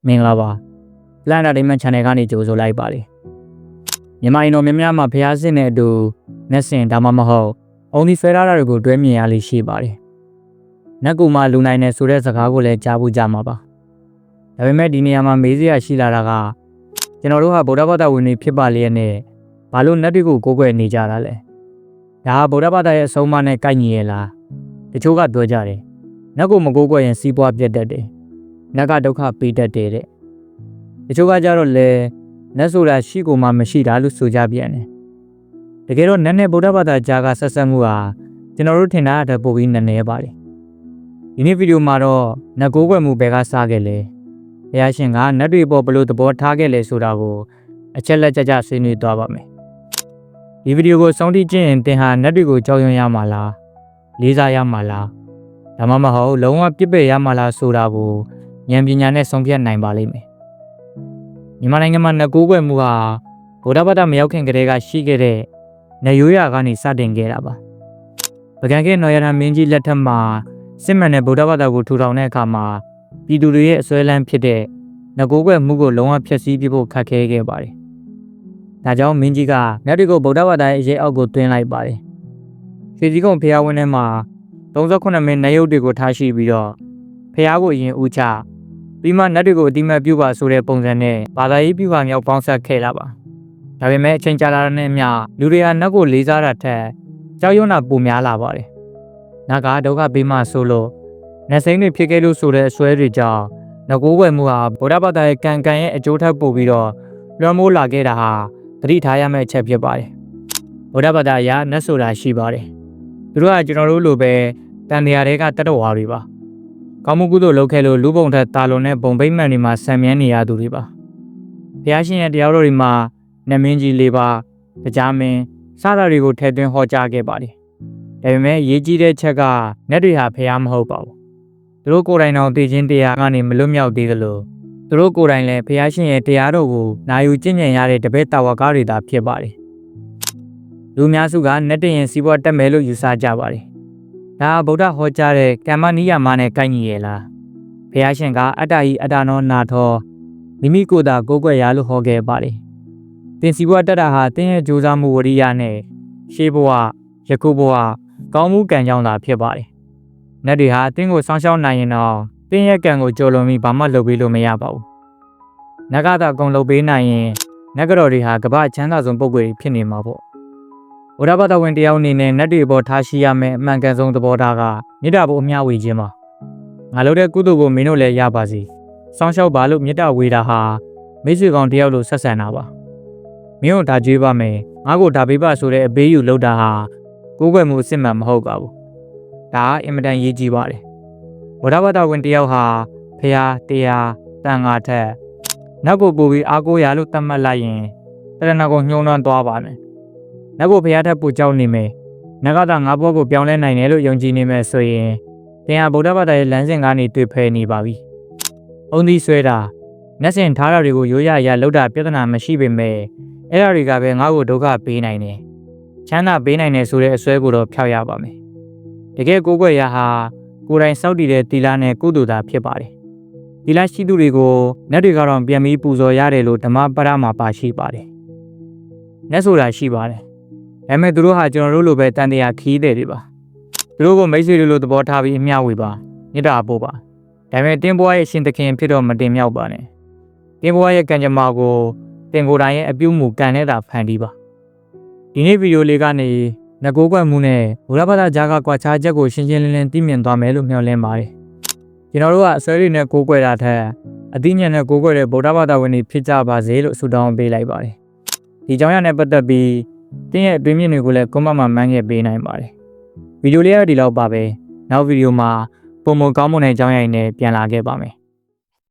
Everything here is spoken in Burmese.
မင်္ဂလာပါလန်တာဒိမန် channel ကနေကြိုဆိုလိုက်ပါလေမြန်မာအိမ်တော်များများမှာဖျားစစ်နဲ့အတူနက်စင်ဒါမှမဟုတ်အုံဒီဆွဲထားတာတွေကိုတွဲမြင်ရလေးရှိပါတယ်နက်ကူမှလူနိုင်တယ်ဆိုတဲ့စကားကိုလည်းကြားဖို့ကြမှာပါဒါပေမဲ့ဒီနေရာမှာမေးစရာရှိလာတာကကျွန်တော်တို့ဟာဗုဒ္ဓဘာသာဝင်တွေဖြစ်ပါလျက်နဲ့ဘာလို့နက်တွေကိုကိုးကွယ်နေကြတာလဲဒါဟာဗုဒ္ဓဘာသာရဲ့အဆုံးအမနဲ့ကိုက်ညီရဲ့လားတချို့ကပြောကြတယ်နက်ကိုမကိုးကွယ်ရင်စီးပွားပြတ်တတ်တယ်နက်ကဒုက္ခပေးတတ်တယ်တဲ့တချို့ကကြတော့လေနတ်ဆိုတာရှိကိုမှမရှိတာလို့ဆိုကြပြန်တယ်တကယ်တော့နတ်နဲ့ဗုဒ္ဓဘာသာကြားကဆက်ဆက်မှုဟာကျွန်တော်တို့ထင်တာတဲ့ပိုပြီးနည်းနည်းပါတယ်ဒီနေ့ဗီဒီယိုမှာတော့နတ်ကိုးကွယ်မှုဘယ်ကစခဲ့လဲဘုရားရှင်ကနတ်တွေပေါ်ဘလို့သဘောထားခဲ့လဲဆိုတာကိုအချက်လက်ကြကြဆွေးနွေးသွားပါမယ်ဒီဗီဒီယိုကိုစောင့်ကြည့်ခြင်းရင်သင်ဟာနတ်တွေကိုကြောက်ရွံ့ရမှာလားလေးစားရမှာလားဒါမှမဟုတ်လုံးဝပြစ်ပယ်ရမှာလားဆိုတာကိုဉာဏ်ပညာနဲ့ဆုံးဖြတ်နိုင်ပါလိမ့်မယ်မြန်မာနိုင်ငံမှာနတ်ကိုးကွယ်မှုဟာဗုဒ္ဓဘာသာမရောက်ခင်ကတည်းကရှိခဲ့တဲ့နတ်ရိုးရာကနေစတင်ခဲ့တာပါပကံကဲနော်ရထမင်းကြီးလက်ထက်မှာစစ်မှန်တဲ့ဗုဒ္ဓဘာသာကိုထူထောင်တဲ့အခါမှာပြည်သူတွေရဲ့အစွဲလန်းဖြစ်တဲ့နတ်ကိုးကွယ်မှုကိုလုံးဝဖျက်ဆီးပြဖို့ခက်ခဲခဲ့ပါတယ်ဒါကြောင့်မင်းကြီးကနတ်တွေကိုဗုဒ္ဓဘာသာရဲ့အရေးအောက်ကိုတွင်းလိုက်ပါတယ်ရွှေစည်းကုန်းဖျားဝင်းထဲမှာ38မင်းနတ်ရုပ်တွေကိုထားရှိပြီးတော့ဖျားကိုအရင်ဦးချပြီးမှနတ်တွေကိုအတိမတ်ပြုပါဆိုတဲ့ပုံစံနဲ့ဘာသာရေးပြုပါမြောက်ပေါင်းဆက်ခဲ့လာပါဒါပေမဲ့အချိန်ကြာလာတဲ့မျှလူတွေကနတ်ကိုလေးစားတာထက်ကြောက်ရွံ့တာပိုများလာပါတယ်နတ်ကဒုက္ခပေးမှဆိုလို့နတ်စိမ်းတွေဖြစ်ခဲ့လို့ဆိုတဲ့အစွဲတွေကြောင့်နတ်ကိုးကွယ်မှုဟာဗုဒ္ဓဘာသာရဲ့ကံရဲ့အကျိုးထက်ပိုပြီးတော့လွှမ်းမိုးလာခဲ့တာဟာသတိထားရမယ့်အချက်ဖြစ်ပါတယ်ဗုဒ္ဓဘာသာအရနတ်ဆိုတာရှိပါတယ်သူတို့ကကျွန်တော်တို့လိုပဲတန်တရားတွေကတတ္တဝါတွေပါကောင်းမှုကုသိုလ်လုပ်ခဲ့လို့လူပုံထက်တာလွန်တဲ့ဘုံဗိမ္မာန်တွေမှာဆံမြန်းနေရသူတွေပါဘုရားရှင်ရဲ့တရားတော်တွေမှာနတ်မင်းကြီး၄ပါးတရားမင်းစတာတွေကိုထည့်သွင်းဟောကြားခဲ့ပါတယ်ဒါပေမဲ့ရေးကြီးတဲ့ချက်ကနတ်တွေဟာဘုရားမဟုတ်ပါဘူးသူတို့ကိုယ်တိုင်တော်သိခြင်းတရားကနေမလွတ်မြောက်သေးသလိုသူတို့ကိုယ်တိုင်လည်းဘုရားရှင်ရဲ့တရားတော်ကိုနာယူကျင့်ကြံရတဲ့တပည့်တော်ဝါကားတွေသာဖြစ်ပါတယ်လူများစုကနတ်တရင်စီးပွားတက်မယ်လို့ယူဆကြပါတယ်ဒါဗုဒ္ဓဟောကြားတဲ့ကမ္မနိယမနဲ့ကိုက်ညီရဲ့လားဘုရားရှင်ကအတ္တဟိအတ္တနောနာထောမိမိကိုယ်သာကိုးကွယ်ရလို့ဟောခဲ့ပါတယ်သင်စီဘဝတက်တာဟာသင်ရဲ့ကြိုးစားမှုဝရိယနဲ့ရှေးဘဝယခုဘဝကောင်းမှုကံကြောင့်သာဖြစ်ပါတယ်နတ်တွေဟာသင်ကိုစောင့်ရှောက်နိုင်ရင်တော့သင်ရဲ့ကံကိုကြော်လွန်ပြီးဘာမှလုပ်ပေးလို့မရပါဘူးနတ်ကသာကုံလုပ်ပေးနိုင်ရင်နတ်ကတော်တွေဟာကမ္ဘာချမ်းသာဆုံးပုဂ္ဂိုလ်တွေဖြစ်နေမှာပေါ့ဗုဒ္ဓဘာသာဝင်တယောက်အနေနဲ့နတ်တွေပေါ်ထားရှိရမယ့်အမှန်ကန်ဆုံးသဘောထားကမေတ္တာဖို့အမျှဝေခြင်းပါငါလုပ်တဲ့ကုသိုလ်ကိုမင်းတို့လည်းရပါစေစောင့်ရှောက်ပါလို့မေတ္တာဝေတာဟာမိတ်ဆွေကောင်တယောက်လိုဆက်ဆံတာပါမင်းတို့ဒါကြွေးပါမယ်ငါ့ကိုဒါပေးပါဆိုတဲ့အပေးယူလုပ်တာဟာကိုးကွယ်မှုအစစ်မှန်မဟုတ်ပါဘူးဒါအင်မတန်ရေးကြီးပါတယ်ဗုဒ္ဓဘာသာဝင်တယောက်ဟာဖရာတရားတန်ခါထက်နောက်ကိုပို့ပြီးအားကိုးရလို့သတ်မှတ်လိုက်ရင်တရဏဂုံညှိုးနှွမ်းသွားပါမယ်နောက်ကိုဖရာထက်ပိုကြောက်နေမယ်နဂါသာငါဘွားကိုပြောင်းလဲနိုင်တယ်လို့ယုံကြည်နေမယ်ဆိုရင်သင်ဟာဗုဒ္ဓဘာသာရဲ့လမ်းစဉ်ကနေတွေ့ဖယ်နေပါပြီအုံသီးဆွဲတာနတ်စင်ထားတာတွေကိုရိုးရရလောက်တာပြဿနာမရှိပေမဲ့အဲ့ဒါတွေကပဲငါ့ကိုဒုက္ခပေးနိုင်တယ်ချမ်းသာပေးနိုင်တယ်ဆိုတဲ့အစွဲကိုတော့ဖျောက်ရပါမယ်တကယ်ကိုးကွယ်ရဟာကိုယ်တိုင်စောင့်တည်တဲ့သီလနဲ့ကုသိုလ်သာဖြစ်ပါတယ်သီလရှိသူတွေကိုနတ်တွေကတော့ပြန်ပြီးပူဇော်ရတယ်လို့ဓမ္မပဒမှာပါရှိပါတယ်နတ်ဆိုတာရှိပါတယ်ဒါပေမဲ့သူတို့ဟာကျွန်တော်တို့လိုပဲတန်တရားခီးတယ်တွေပါသူတို့ကိုမိတ်ဆွေတွေလိုသဘောထားပြီးအမျှဝေပါမေတ္တာပို့ပါဒါပေမဲ့တင်းဘွားရဲ့ရှင်သခင်ဖြစ်တော့မတင်မြောက်ပါနဲ့တင်းဘွားရဲ့ကံကြမ္မာကိုတင်ကိုယ်တိုင်ရဲ့အပြုမှုကံနဲ့သာဖန်တီးပါဒီနေ့ဗီဒီယိုလေးကနေနတ်ကိုးကွယ်မှုနဲ့ဗုဒ္ဓဘာသာကြားကကွာခြားချက်ကိုရှင်းရှင်းလင်းလင်းသိမြင်သွားမယ်လို့မျှော်လင့်ပါတယ်ကျွန်တော်တို့ကအစွဲတွေနဲ့ကိုးကွယ်တာထက်အသိဉာဏ်နဲ့ကိုးကွယ်တဲ့ဗုဒ္ဓဘာသာဝင်တွေဖြစ်ကြပါစေလို့ဆုတောင်းပေးလိုက်ပါတယ်ဒီကြောင့်ရနဲ့ပတ်သက်ပြီးတင်းရဲ့အတွင်းမြင့်တွေကိုလည်းကွန်မန့်မှာမှန်းခဲ့ပေးနိုင်ပါတယ်ဗီဒီယိုလေးကဒီလောက်ပါပဲနောက်ဗီဒီယိုမှာပုံမကောင်းမွန်တဲ့အကြောင်းအရာတွေနဲ့ပြန်လာခဲ့ပါမယ်